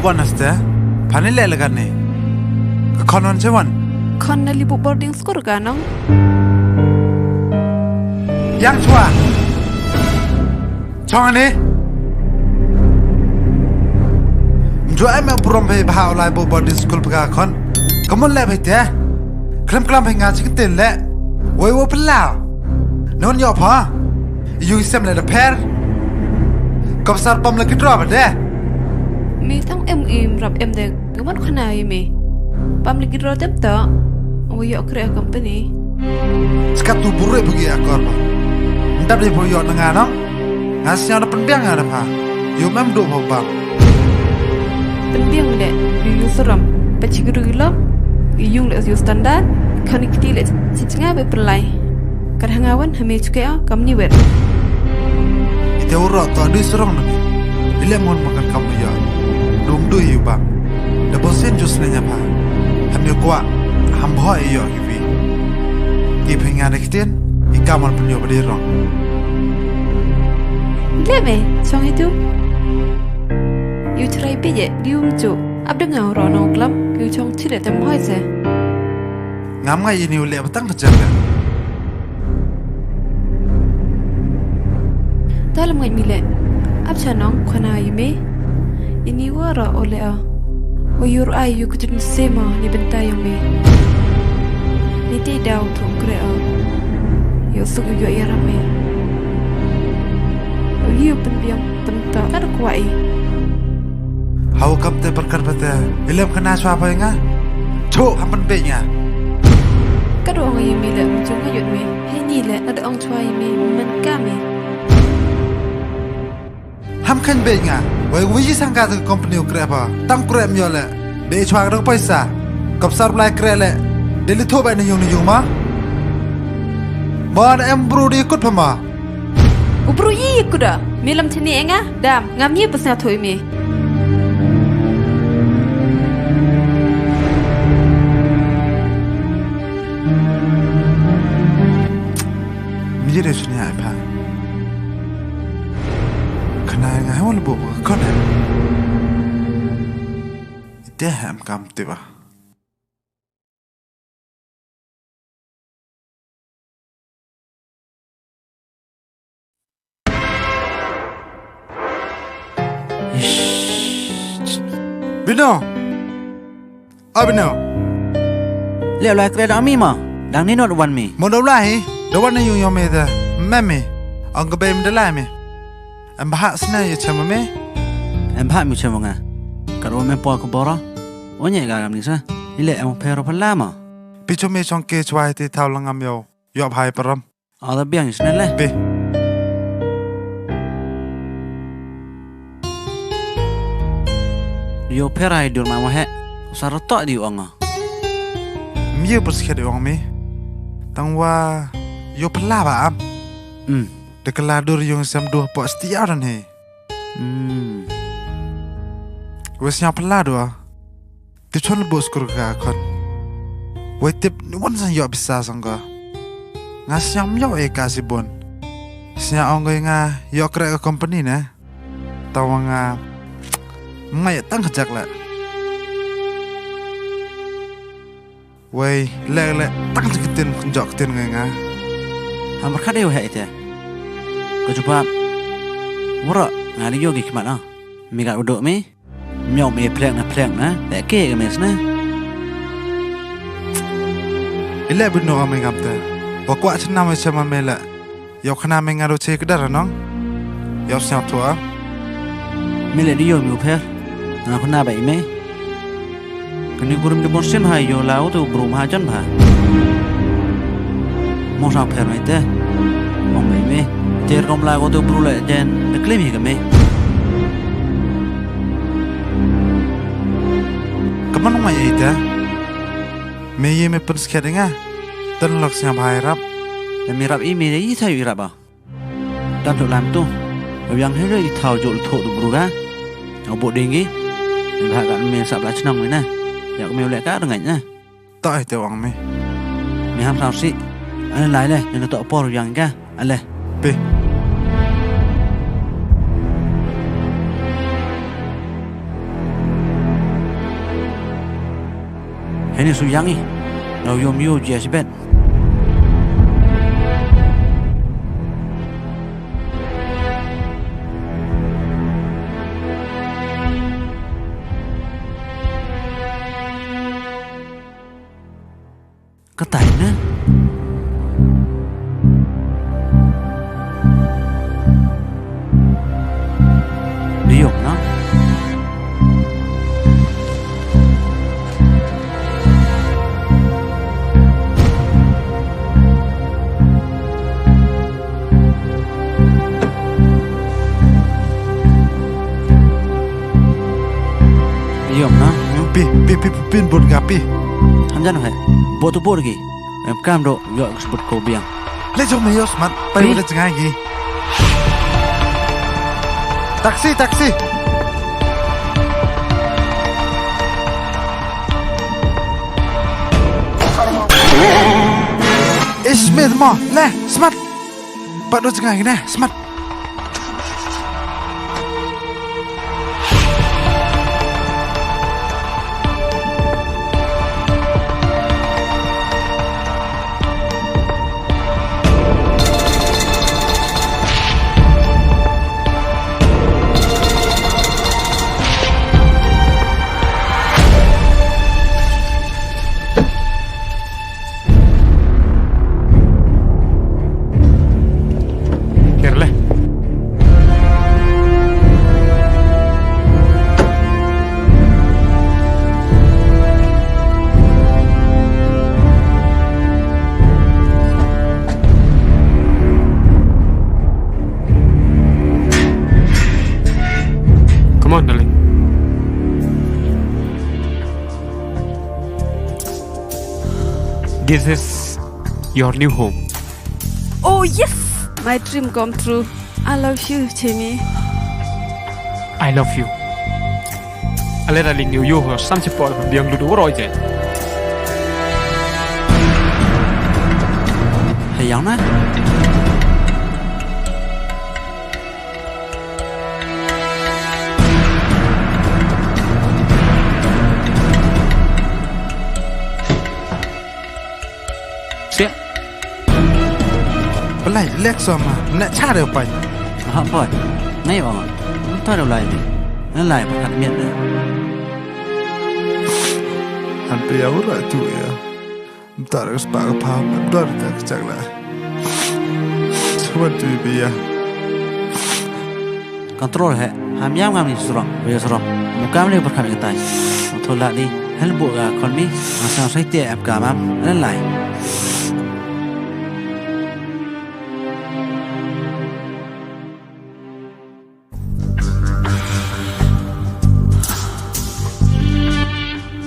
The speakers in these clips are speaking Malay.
one as there. Panilla Lagani. A conon Jawan. Connelly boarding school ganong. Yang Chua. Chongani. Do I am from a how liable boarding school Pagacon? Come on, let it there. Clumping at chicken let. We will allow. No, your pa. You similar a pair. Come start bomb like a drop there. Me tong rap de gaman khanai me. Pam lagi ro tep ta. We yok krea company. Skat tu buruk pergi akor pa. Entah dia boyot dengan no. Ngasih ada pendiang ada pa. You mem do pa. Pendiang le. You seram. Peciguru gila. Yung le you standard. Kan ikti le. Sitnya be perlai. Kadhangawan hame chukea kamni wer. Ite urut tu ada serong ni. Bila mon makan kamu ya. Dum du you bang. Double sen jus le pa. Ham yo kwa. Ham boy yo kiwi. Kipingan ekstien. Ikaman punyo berdirong. Leme, song itu. You try pije dium cu. Abda ngau rono klam. You chong Silet tem hoi se. Ngam ngai ini ulek betang kejap ya. Dalam ngai mile. Ab chanong khanai me. Ini wara ole a. Oyur ai you kutun sema ni bentai yang me. Ni ti dau tu krea. Yo suk yo ya rame. You pendiam pentak ada kuai. Hau kam te perkar bete. Ilem kena suapa nga. Cuk hampen be-nya. Kado orang yang mile macam ngayut me. Hei ni le ada orang cuai me menkam me. Ham kan be-nya. Wai wiji sangka tu company ukre apa. Tang kurem yo le. Be chuak dong paisa. Kap sar blai kre le. Deli tho ba ni yung ma. Bon em bro di ikut pama. Ubru yi kuda. Milam tini enga dam ngamnya besar thoi me. Mijir dia sunya apa? Kena ngai hon lebu kau ni. Dia ham kam tiba. Bino. Bino. Leo like red army ma. Dang ni not one me. Modal lai. Dawan na yung me da. Meme. Ang gabe mdalai me. Ang bahak sna ya chama me. Em bha mi chemo nga. Karo me po ko bora. Onye ga gam ni sa. Ile em pero pala ma. Picho me chong ke chwai te thau langam yo. Yo bhai param. Ala biang is nele. Be. Yo perai dur ma he. Sarato di anga. Mie bersikap orang me. Tangwa yo pala ba am. Dekaladur yung sam dua po setia dan he. Wes yang pala dua. Tichon bos kurga kon. Wai tip wan san yo bisa sangga. Ngasyam yo kasih bon. Snya onggo nga yo kre company na. Tawanga ngai tang kejak la. Wei le tang sekitin kunjok tin nga. Hamar kade yo he ite. Ko coba mura ngani yo gi kemana? Mi ga uduk mi. Myok mi plek na. Tak ke ke mes na. Ile bino ame ngamte. Wakwa chna me chama mela. Yo khana me ngaro che kedar nong. Yo syap tua. Mi le di yo mi uper. Na khuna ba ime. Kini gurum de borsen hai yo lau tu brum ha jan ba. Mo sa per mai te. Mo mai me. Ter kom la go tu bru le den de klem hi ke me. Kaman ngai ita. Me ye me pun sket nga. Tan lok syam hai rap. Le mi rap ime yi thai wi rap ba. Dan tu lam tu. Yang he ri thau jol tho tu bru ga. Au bo ding gi. Ba ga me sap la chnong ni na. Ya ko me le ka dengan na. Tai te wang me. Mi ham sao si. An lai le ni to por yang ga. Ale. Be. Ini suyangi. Nau yom yo jesbet. Ketai na. Diok na. Diok na. Pin bun gapi. Hanjan hai. Botu bor gi. Em kam do yo sebut ko biang. Le jom me yos mat. Pai udah cengai gi. Taksi. Ismet mo, le, smart. Pak do cengai gi smart. Come on, darling. This is your new home. Oh yes, my dream come true. I love you, Jimmy. I love you. Ale darling yêu yêu sam chỉ bỏ biếng lụt rồi chứ. Hay yang na. Siap. Pelai lek sama, nak cara apa? Ha boy. Ngay bang. Thôi đâu lại đi. Nó lại một hạt miệng nữa. Hampir ya udah tu ya. Entar harus pakai paham, entar tak cak lah. Cuma tu biar. Control hai. Ham yam ngam ni surang. Bây giờ surang. Mukam ni berkami ketai. Thôi lại đi. Hal buat con mi. Masa saya tiap ap kamam. Nó lại.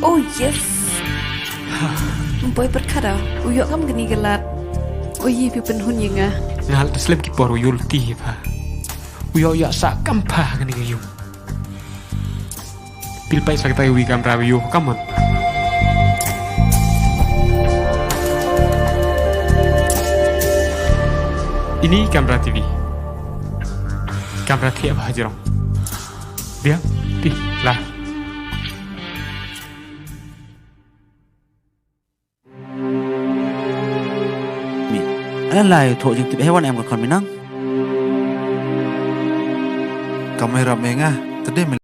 Oh yes. Boy berkata, uyok kam geni gelat. Oyi pi penhun yenga. Ngal taslim ki por uyul ti pa. Uyo ya sa kampa kan ni yu. Pil pai sa kita wi kamera yu. Come on. Ini kamera TV. Kamera tiap hajrong. Dia, lah. Anh lại thổi trực tiếp hay bọn em còn còn mới năng. Kamera menga, tadi